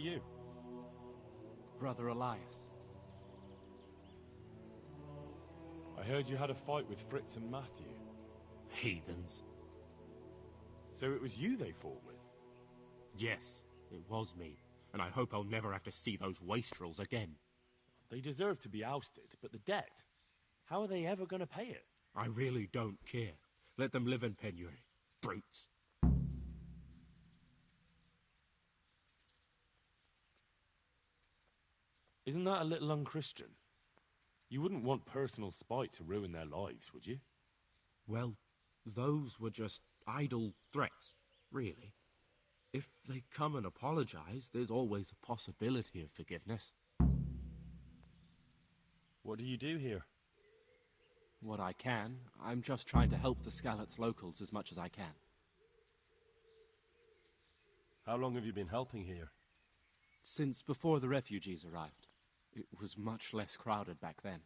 you? Brother Elias. I heard you had a fight with Fritz and Matthew. Heathens. So it was you they fought with? Yes, it was me. And I hope I'll never have to see those wastrels again. They deserve to be ousted, but the debt? How are they ever going to pay it? I really don't care. Let them live in penury. Brutes. Isn't that a little unchristian? You wouldn't want personal spite to ruin their lives, would you? Well, those were just idle threats, really. If they come and apologize, there's always a possibility of forgiveness. What do you do here? What I can. I'm just trying to help the Skalitz locals as much as I can. How long have you been helping here? Since before the refugees arrived. It was much less crowded back then.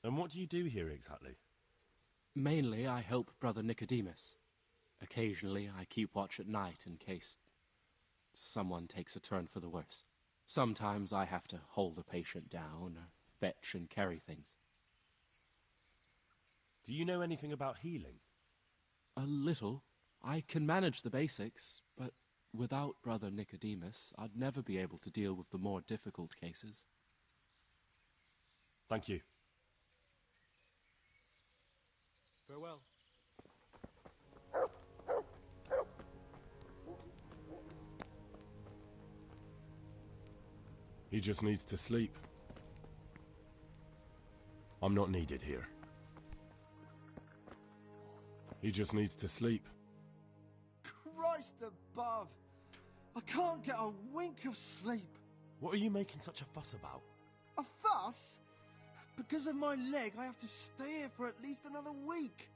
And what do you do here exactly? Mainly, I help Brother Nicodemus. Occasionally, I keep watch at night in case someone takes a turn for the worse. Sometimes I have to hold a patient down, or fetch and carry things. Do you know anything about healing? A little. I can manage the basics, but without Brother Nicodemus, I'd never be able to deal with the more difficult cases. Thank you. Farewell. He just needs to sleep. I'm not needed here. He just needs to sleep. Christ above! I can't get a wink of sleep. What are you making such a fuss about? A fuss? Because of my leg, I have to stay here for at least another week.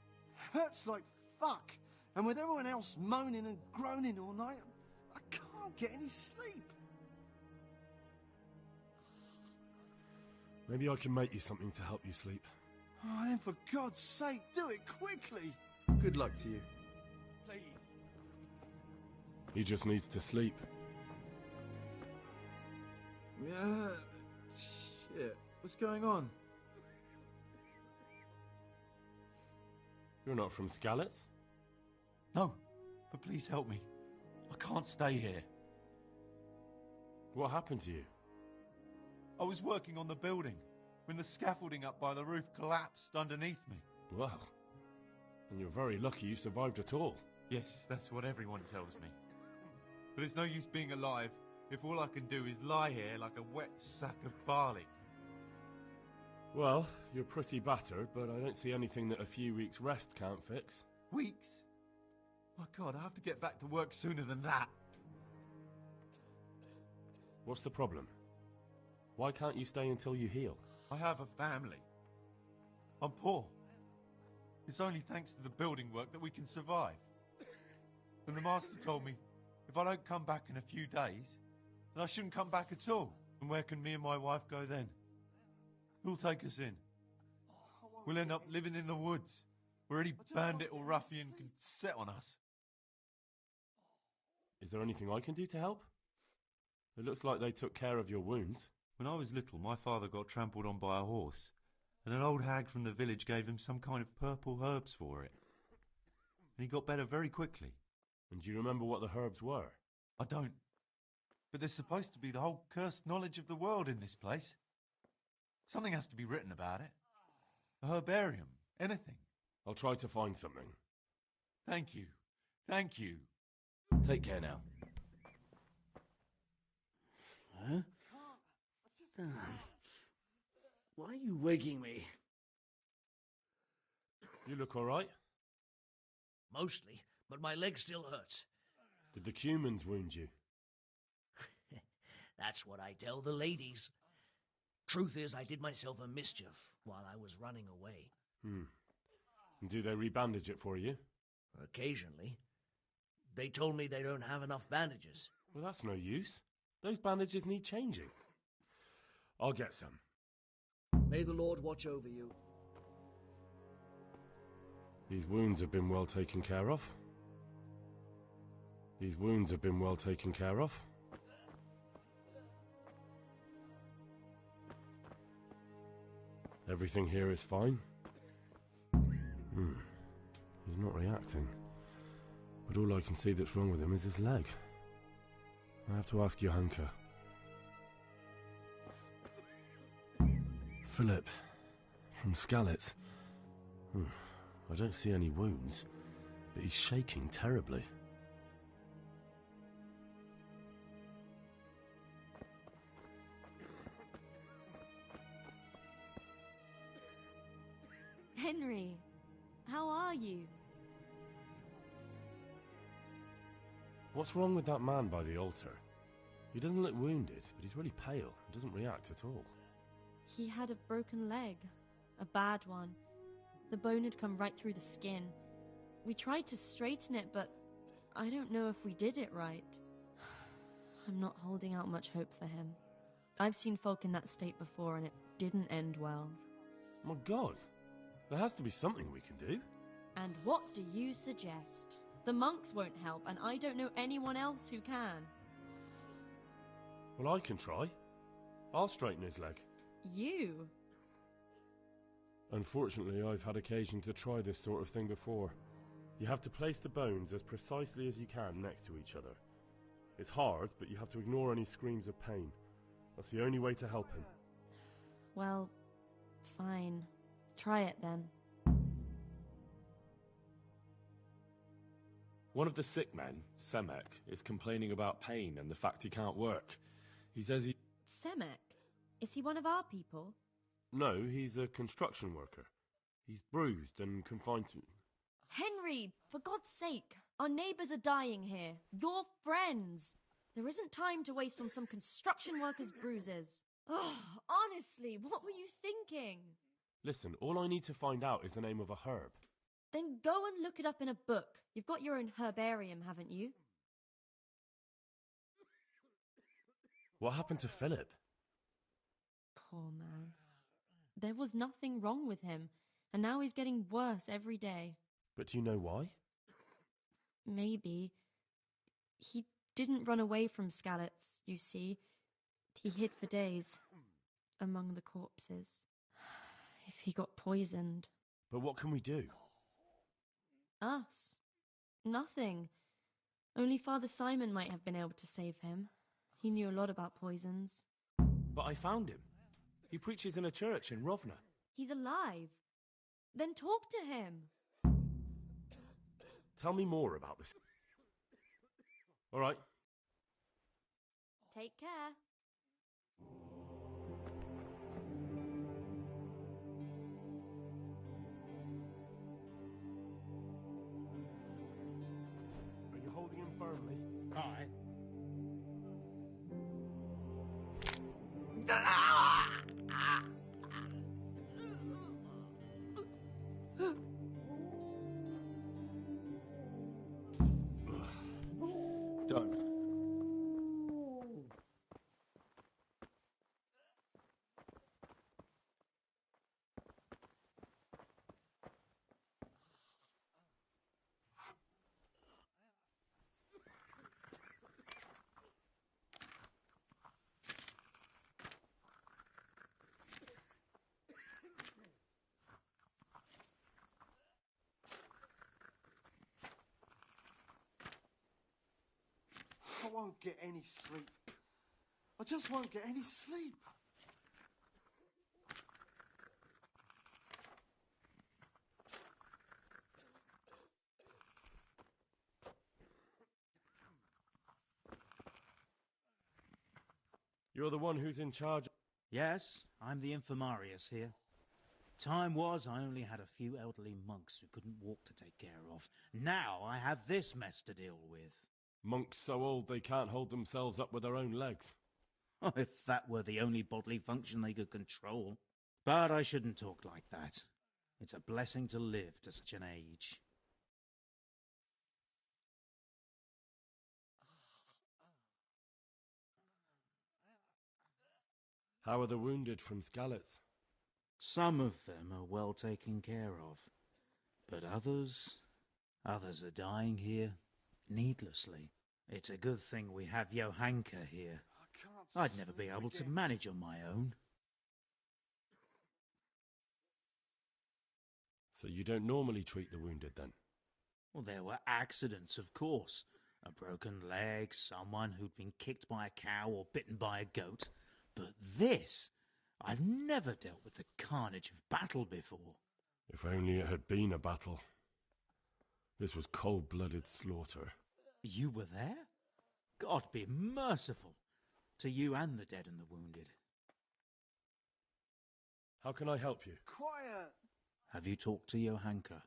Hurts like fuck. And with everyone else moaning and groaning all night, I can't get any sleep. Maybe I can make you something to help you sleep. Oh, then for God's sake, do it quickly. Good luck to you. Please. He just needs to sleep. Yeah. Shit. What's going on? You're not from Skalitz? No, but please help me. I can't stay here. What happened to you? I was working on the building when the scaffolding up by the roof collapsed underneath me. Well, and you're very lucky you survived at all. Yes, that's what everyone tells me. But it's no use being alive if all I can do is lie here like a wet sack of barley. Well, you're pretty battered, but I don't see anything that a few weeks' rest can't fix. Weeks? My God, I have to get back to work sooner than that. What's the problem? Why can't you stay until you heal? I have a family. I'm poor. It's only thanks to the building work that we can survive. And the master told me, if I don't come back in a few days, then I shouldn't come back at all. And where can me and my wife go then? Who'll take us in? We'll end up living in the woods, where any bandit or ruffian can set on us. Is there anything I can do to help? It looks like they took care of your wounds. When I was little, my father got trampled on by a horse, and an old hag from the village gave him some kind of purple herbs for it. And he got better very quickly. And do you remember what the herbs were? I don't. But there's supposed to be the whole cursed knowledge of the world in this place. Something has to be written about it. A herbarium. Anything. I'll try to find something. Thank you. Thank you. Take care now. Huh? Why are you waking me? You look all right? Mostly, but my leg still hurts. Did the Cumans wound you? That's what I tell the ladies. Truth is, I did myself a mischief while I was running away. And do they rebandage it for you? Occasionally. They told me they don't have enough bandages. Well, that's no use. Those bandages need changing. I'll get some. May the Lord watch over you. These wounds have been well taken care of. These wounds have been well taken care of. Everything here is fine. He's not reacting. But all I can see that's wrong with him is his leg. I have to ask Johanka. Philip, from Skalitz. I don't see any wounds, but he's shaking terribly. Henry, how are you? What's wrong with that man by the altar? He doesn't look wounded, but he's really pale and doesn't react at all. He had a broken leg. A bad one. The bone had come right through the skin. We tried to straighten it, but I don't know if we did it right. I'm not holding out much hope for him. I've seen folk in that state before, and it didn't end well. My God! There has to be something we can do. And what do you suggest? The monks won't help, and I don't know anyone else who can. Well, I can try. I'll straighten his leg. You? Unfortunately, I've had occasion to try this sort of thing before. You have to place the bones as precisely as you can next to each other. It's hard, but you have to ignore any screams of pain. That's the only way to help him. Well, fine. Try it then. One of the sick men, Semek, is complaining about pain and the fact he can't work. He says he... Semek? Is he one of our people? No, he's a construction worker. He's bruised and confined to... Henry, for God's sake! Our neighbours are dying here. Your friends! There isn't time to waste on some construction worker's bruises. Oh, honestly, what were you thinking? Listen, all I need to find out is the name of a herb. Then go and look it up in a book. You've got your own herbarium, haven't you? What happened to Philip? Poor man. There was nothing wrong with him, and now he's getting worse every day. But do you know why? Maybe. He didn't run away from Skalitz, you see. He hid for days, among the corpses. If he got poisoned... But what can we do? Us? Nothing. Only Father Simon might have been able to save him. He knew a lot about poisons. But I found him. He preaches in a church in Rovna. He's alive. Then talk to him. Tell me more about this. All right. Take care. Are you holding him firmly? Aye. Don't. I won't get any sleep. I just won't get any sleep. You're the one who's in charge. Yes, I'm the infirmarius here. Time was I only had a few elderly monks who couldn't walk to take care of. Now I have this mess to deal with. Monks so old they can't hold themselves up with their own legs. If that were the only bodily function they could control. But I shouldn't talk like that. It's a blessing to live to such an age. How are the wounded from Skalitz? Some of them are well taken care of. But others are dying here needlessly. It's a good thing we have Johanka here. I'd never be able to manage on my own. So you don't normally treat the wounded then? Well, there were accidents, of course. A broken leg, someone who'd been kicked by a cow or bitten by a goat. But this... I've never dealt with the carnage of battle before. If only it had been a battle. This was cold-blooded slaughter. You were there? God be merciful to you and the dead and the wounded. How can I help you? Quiet! Have you talked to Johanka?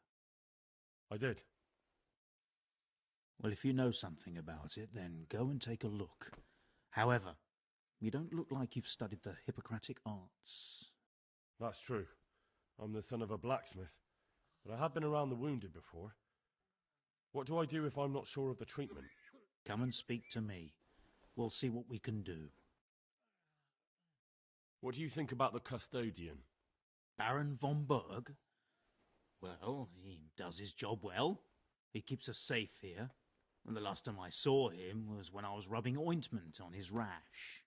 I did. Well, if you know something about it, then go and take a look. However, you don't look like you've studied the Hippocratic arts. That's true. I'm the son of a blacksmith, but I have been around the wounded before. What do I do if I'm not sure of the treatment? Come and speak to me. We'll see what we can do. What do you think about the custodian? Baron von Berg? Well, he does his job well. He keeps us safe here. And the last time I saw him was when I was rubbing ointment on his rash.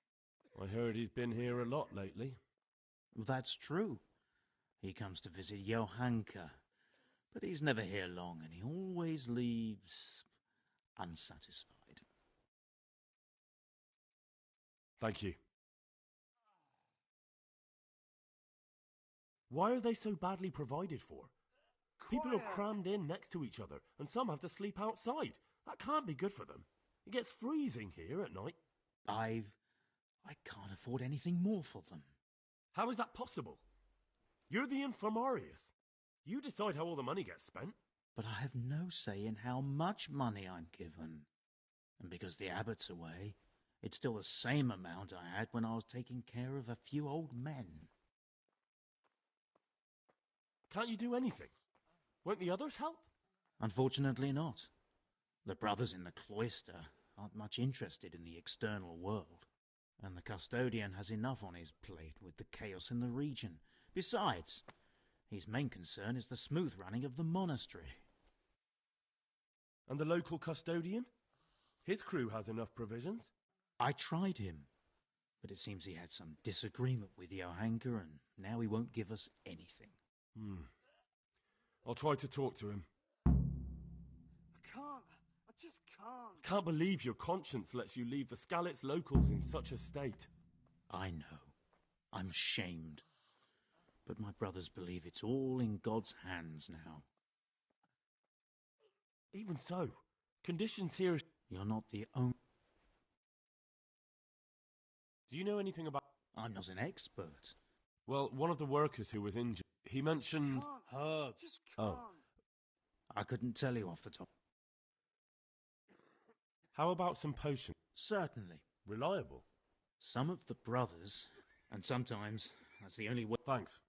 I heard he's been here a lot lately. Well, that's true. He comes to visit Johanka, but he's never here long, and he always leaves unsatisfied. Thank you. Why are they so badly provided for? People are crammed in next to each other, and some have to sleep outside. That can't be good for them. It gets freezing here at night. I can't afford anything more for them. How is that possible? You're the infirmarius. You decide how all the money gets spent. But I have no say in how much money I'm given. And because the abbot's away, it's still the same amount I had when I was taking care of a few old men. Can't you do anything? Won't the others help? Unfortunately not. The brothers in the cloister aren't much interested in the external world. And the custodian has enough on his plate with the chaos in the region. Besides, his main concern is the smooth running of the monastery. And the local custodian? His crew has enough provisions. I tried him, but it seems he had some disagreement with Johanka, and now he won't give us anything. I'll try to talk to him. I just can't. Can't believe your conscience lets you leave the Skalitz locals in such a state. I know. I'm ashamed. But my brothers believe it's all in God's hands now. Even so, conditions here... You're not the only... Do you know anything about... I'm not an expert. Well, one of the workers who was injured, he mentioned... Herbs. Just can't. I couldn't tell you off the top. How about some potions? Certainly. Reliable? Some of the brothers, and sometimes that's the only way... Thanks.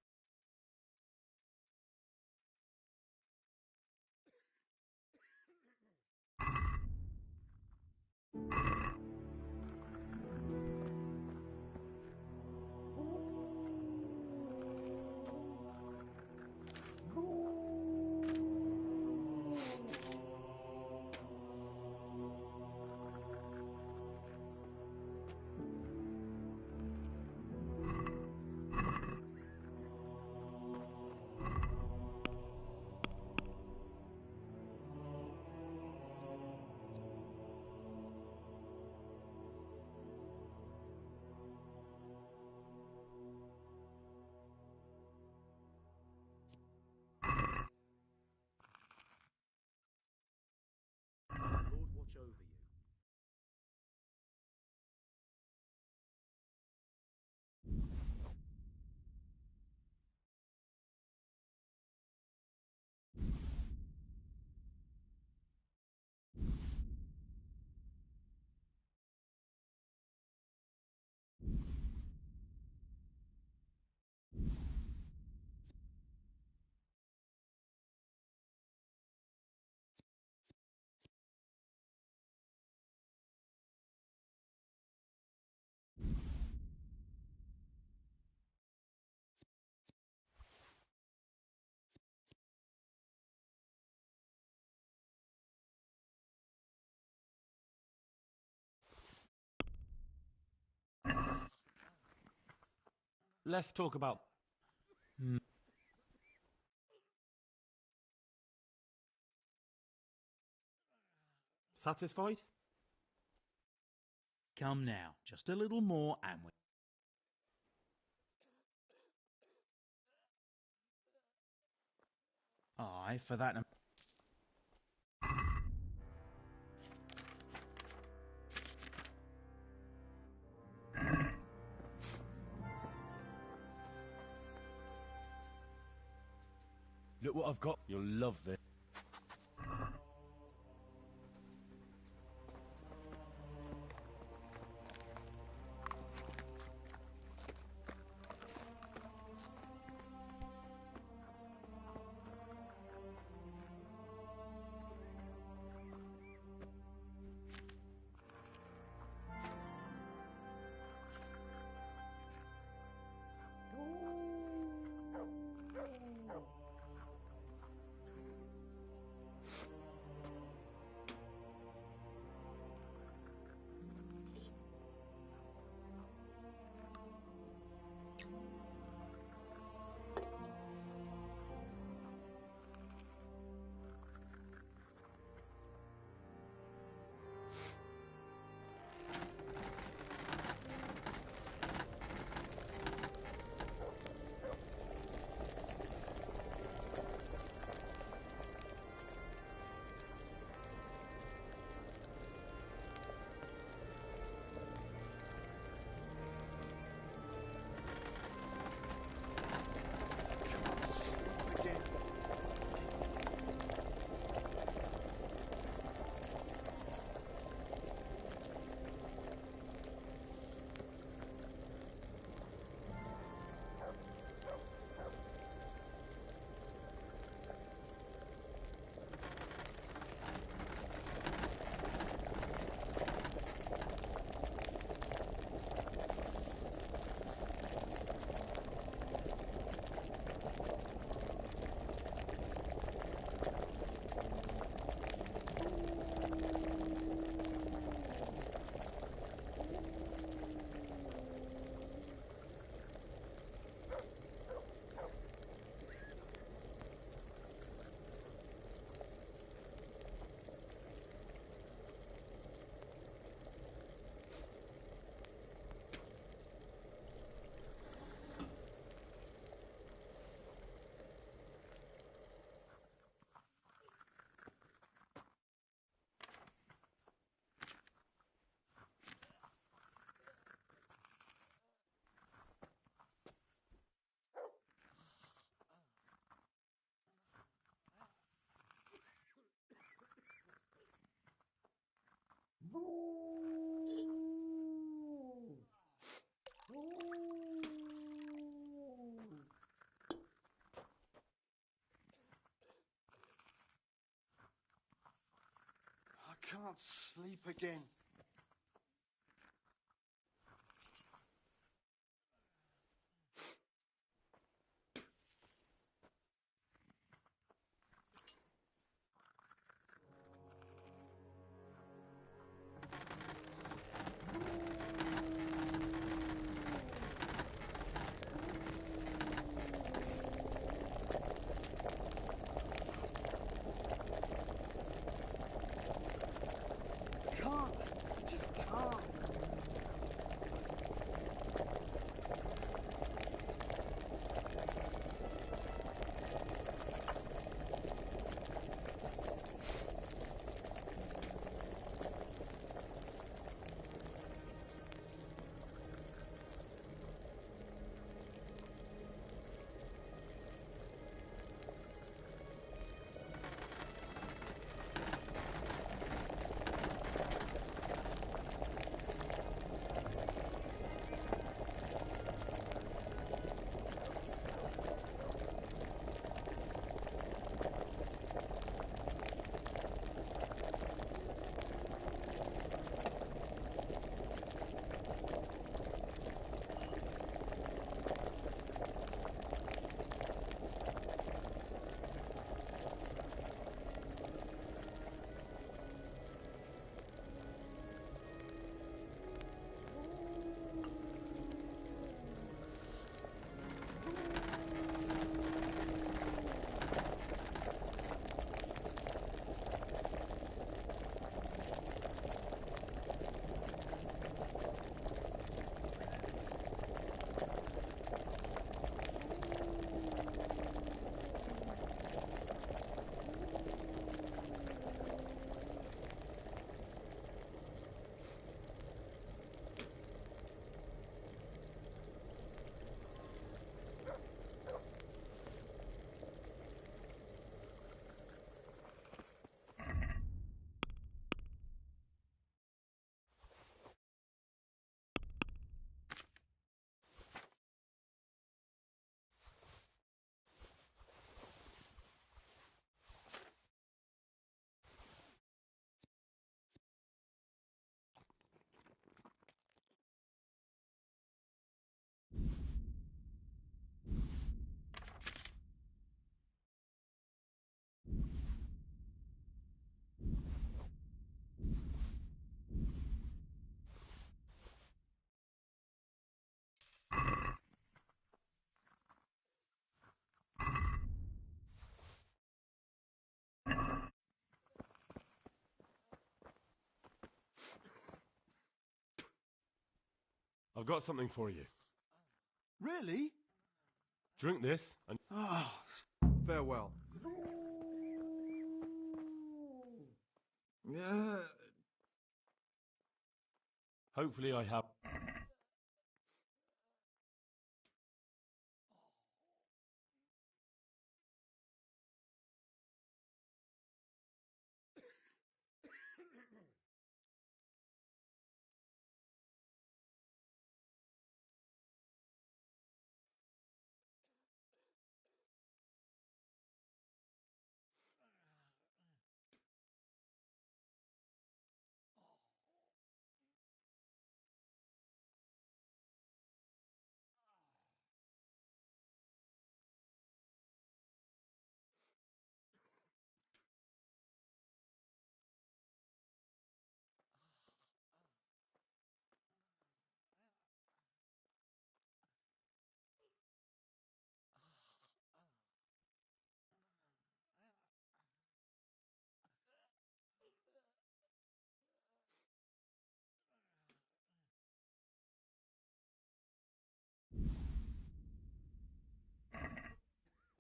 Lord watch over you. Let's talk about... Satisfied? Come now, just a little more and we... Aye, for that... Look what I've got. You'll love this. I can't sleep again. Can't I've got something for you. Really? Drink this, and Ah, farewell. Yeah. hopefully I have...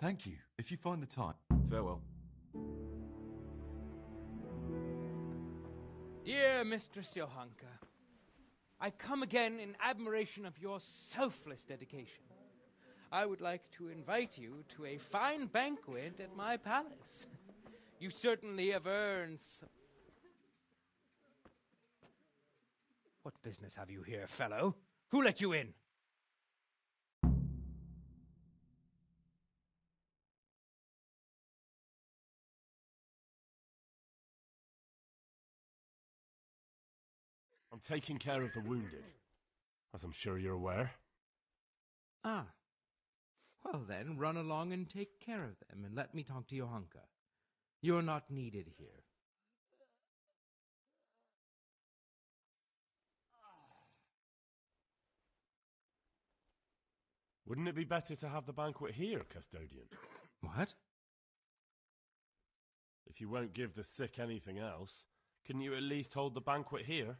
Thank you, if you find the time. Farewell. Dear Mistress Johanka, I come again in admiration of your selfless dedication. I would like to invite you to a fine banquet at my palace. You certainly have earned some... What business have you here, fellow? Who let you in? I'm taking care of the wounded, as I'm sure you're aware. Ah. Well then, run along and take care of them, and let me talk to Johanka. You're not needed here. Wouldn't it be better to have the banquet here, Custodian? What? If you won't give the sick anything else, couldn't you at least hold the banquet here?